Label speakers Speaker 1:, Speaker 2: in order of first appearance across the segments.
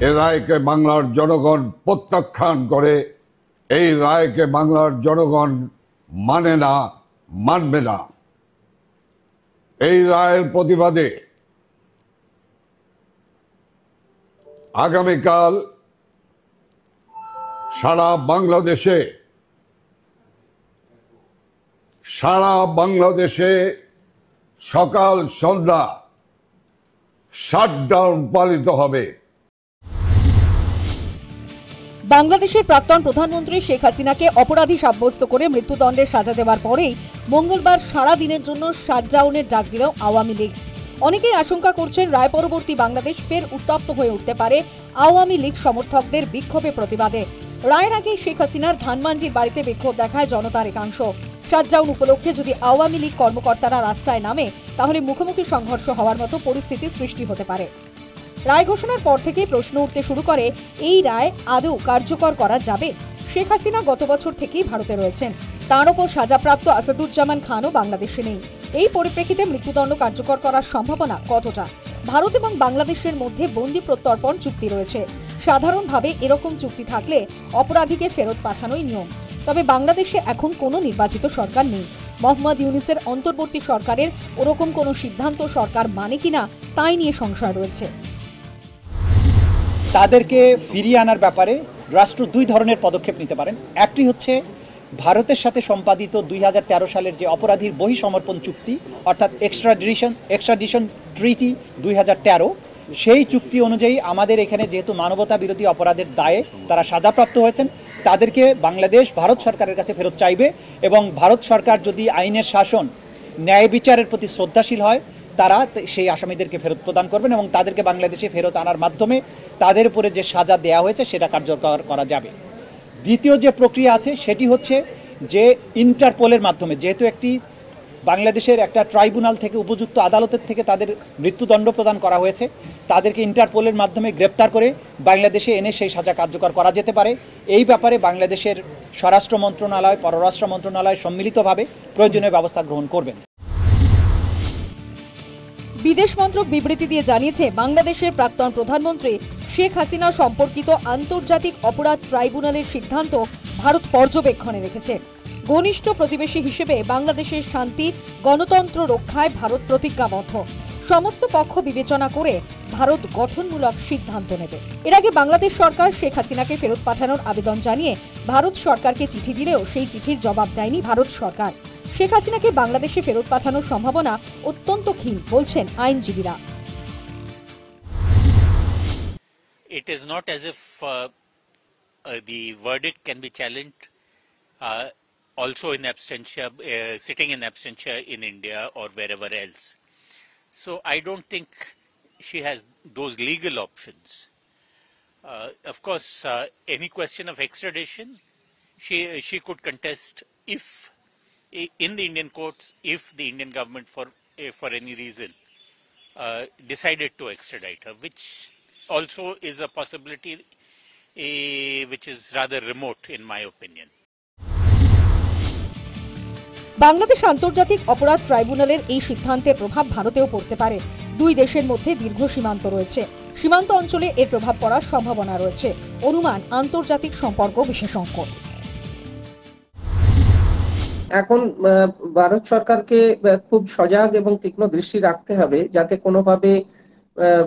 Speaker 1: এ রায়কে বাংলার জনগণ প্রত্যাখ্যান করে। এই রায়কে বাংলার জনগণ মানে না, মানবে না। এই রায়ের প্রতিবাদে আগামীকাল সারা বাংলাদেশে সকাল সন্ধ্যা শাটডাউন পালিত হবে।
Speaker 2: বাংলাদেশের প্রাক্তন প্রধানমন্ত্রী শেখ হাসিনাকে অপরাধী সাব্যস্ত করে মৃত্যুদণ্ডের সাজা দেওয়ার পরেই মঙ্গলবার সারা দিনের জন্য শাটডাউনের ডাক দিল আওয়ামী লীগ। অনেকেই আশঙ্কা করছেন রায় পরবর্তী বাংলাদেশ ফের উত্তপ্ত হয়ে উঠতে পারে আওয়ামী লীগ সমর্থকদের বিক্ষোভে প্রতিবাদে। রায়ের আগে শেখ হাসিনার ধানমন্ডির বাড়িতে বিক্ষোভ দেখায় জনতার একাংশ। শাটডাউন উপলক্ষে যদি আওয়ামী লীগ কর্মকর্তারা রাস্তায় নামে তাহলে মুখোমুখি সংঘর্ষ হওয়ার মতো পরিস্থিতি সৃষ্টি হতে পারে। রায় ঘোষণার পর থেকেই প্রশ্ন উঠতে শুরু করে, এই রায় আদৌ কার্যকর করা যাবে? শেখ হাসিনা গত বছর থেকেই ভারতে রয়েছেন। তার ওপর সাজাপ্রাপ্ত আসাদুজ্জামান খানও বাংলাদেশে নেই। এই পরিপ্রেক্ষিতে মৃত্যুদণ্ড কার্যকর করার সম্ভাবনা কতটা? ভারত এবং বাংলাদেশের মধ্যে বন্দি প্রত্যর্পণ চুক্তি রয়েছে। সাধারণভাবে এরকম চুক্তি থাকলে অপরাধীকে ফেরত পাঠানোই নিয়ম। তবে বাংলাদেশে এখন কোনো নির্বাচিত সরকার নেই। মোহাম্মদ ইউনূসের অন্তর্বর্তী সরকারের ওরকম কোনো সিদ্ধান্ত সরকার মানে কিনা তাই নিয়ে সংশয় রয়েছে।
Speaker 3: তাদেরকে ফিরিয়ে আনার ব্যাপারে রাষ্ট্র দুই ধরনের পদক্ষেপ নিতে পারেন। একটি হচ্ছে ভারতের সাথে সম্পাদিত 2013 সালের যে অপরাধীর বহিঃসমর্পণ চুক্তি, অর্থাৎ এক্সট্রাডিশন ট্রিটি 2013, সেই চুক্তি অনুযায়ী আমাদের এখানে যেহেতু মানবতা বিরোধী অপরাধের দায়ে তারা সাজাপ্রাপ্ত হয়েছেন, তাদেরকে বাংলাদেশ ভারত সরকারের কাছে ফেরত চাইবে এবং ভারত সরকার যদি আইনের শাসন, ন্যায় বিচারের প্রতি শ্রদ্ধাশীল হয়, তারা সেই আসামিদেরকে ফেরত প্রদান করবেন এবং তাদেরকে বাংলাদেশে ফেরত আনার মাধ্যমে তাদের উপরে যে সাজা দেওয়া হয়েছে সেটা কার্যকর করা যাবে। দ্বিতীয় যে প্রক্রিয়া আছে সেটি হচ্ছে যে ইন্টারপোলের মাধ্যমে, যেহেতু একটি বাংলাদেশের একটা ট্রাইব্যুনাল থেকে, উপযুক্ত আদালতের থেকে তাদের মৃত্যুদণ্ড প্রদান করা হয়েছে, তাদেরকে ইন্টারপোলের মাধ্যমে গ্রেপ্তার করে বাংলাদেশে এনে সেই সাজা কার্যকর করা যেতে পারে। এই ব্যাপারে বাংলাদেশের স্বরাষ্ট্র মন্ত্রণালয়, পররাষ্ট্র মন্ত্রণালয় সম্মিলিতভাবে প্রয়োজনীয় ব্যবস্থা গ্রহণ করবেন।
Speaker 2: বিদেশ মন্ত্রক বিবৃতি দিয়ে জানিয়েছে, বাংলাদেশের প্রাক্তন প্রধানমন্ত্রী শেখ হাসিনা সম্পর্কিত আন্তর্জাতিক অপরাধ ট্রাইব্যুনালের সিদ্ধান্ত ভারত পর্যবেক্ষণে রেখেছে। ঘনিষ্ঠ প্রতিবেশী হিসেবে বাংলাদেশের শান্তি, গণতন্ত্র রক্ষায় ভারত প্রতিজ্ঞাবদ্ধ। সমস্ত পক্ষ বিবেচনা করে ভারত গঠনমূলক সিদ্ধান্ত নেবে। এর আগে বাংলাদেশ সরকার শেখ হাসিনাকে ফেরত পাঠানোর আবেদন জানিয়ে ভারত সরকারকে চিঠি দিলেও সেই চিঠির জবাব দেয়নি ভারত সরকার। শেখ হাসিনাকে বাংলাদেশে ফেরত পাঠানোর সম্ভাবনা অত্যন্ত ক্ষীণ বলছেন আইনজীবীরা।
Speaker 4: It is not as if the verdict can be challenged also in absentia, sitting in absentia in India or wherever else. So I don't think she has those legal options. Of course, any question of extradition, she could contest if in the Indian courts, if the Indian government for any reason decided to extradite her, which also is a possibility which is rather remote in my opinion.
Speaker 2: Bangladesh আন্তর্জাতিক অপরাধ ট্রাইব্যুনালের এই সিদ্ধান্তের প্রভাব ভারতেও পড়তে পারে। দুই দেশের মধ্যে দীর্ঘ সীমান্ত রয়েছে। সীমান্ত অঞ্চলে এর প্রভাব পড়ার সম্ভাবনা রয়েছে, অনুমান আন্তর্জাতিক সম্পর্ক বিশেষজ্ঞ।
Speaker 5: এখন ভারত সরকারকে খুব সজাগ এবং তীক্ষ্ণ দৃষ্টি রাখতে হবে যাতে কোনোভাবে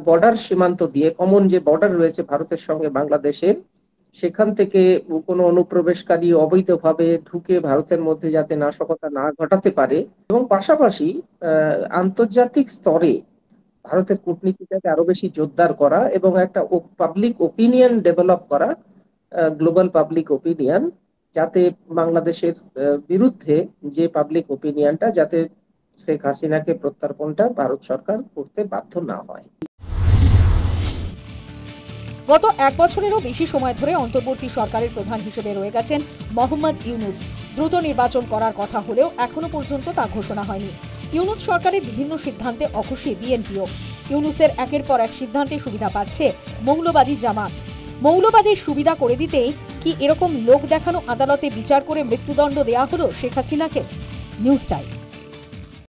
Speaker 5: বর্ডার সীমান্ত দিয়ে, কমন যে বর্ডার রয়েছে ভারতের সঙ্গে বাংলাদেশের, সেখান থেকে কোনো অনুপ্রবেশকারী অবৈধভাবে ঢুকে ভারতের মধ্যে যাতে নাশকতা না ঘটাতে পারে। এবং পাশাপাশি আন্তর্জাতিক স্তরে ভারতের কূটনীতিটাকে আরো বেশি জোরদার করা এবং একটা পাবলিক ওপিনিয়ন ডেভেলপ করা, গ্লোবাল পাবলিক ওপিনিয়ন, যাতে বাংলাদেশের বিরুদ্ধে যে পাবলিক ওপিনিয়নটা, যাতে শেখ হাসিনাকে প্রত্যর্পণটা ভারত সরকার করতে বাধ্য না হয়।
Speaker 2: গত এক বছরেরও বেশি সময় ধরে অন্তর্বর্তী সরকারের প্রধান হিসেবে রয়ে গেছেন মোহাম্মদ ইউনূস। দ্রুত নির্বাচন করার কথা হলেও এখনো পর্যন্ত তা ঘোষণা হয়নি। ইউনূস সরকারের বিভিন্ন সিদ্ধান্তে অখুশি বিএনপিও। ইউনূসের একের পর এক সিদ্ধান্তে সুবিধা পাচ্ছে মৌলবাদী জামাত। মৌলবাদের সুবিধা করে দিতেই কি এরকম লোক দেখানো আদালতে বিচার করে মৃত্যুদণ্ড দেয়া হলো শেখ হাসিনাকে? News time.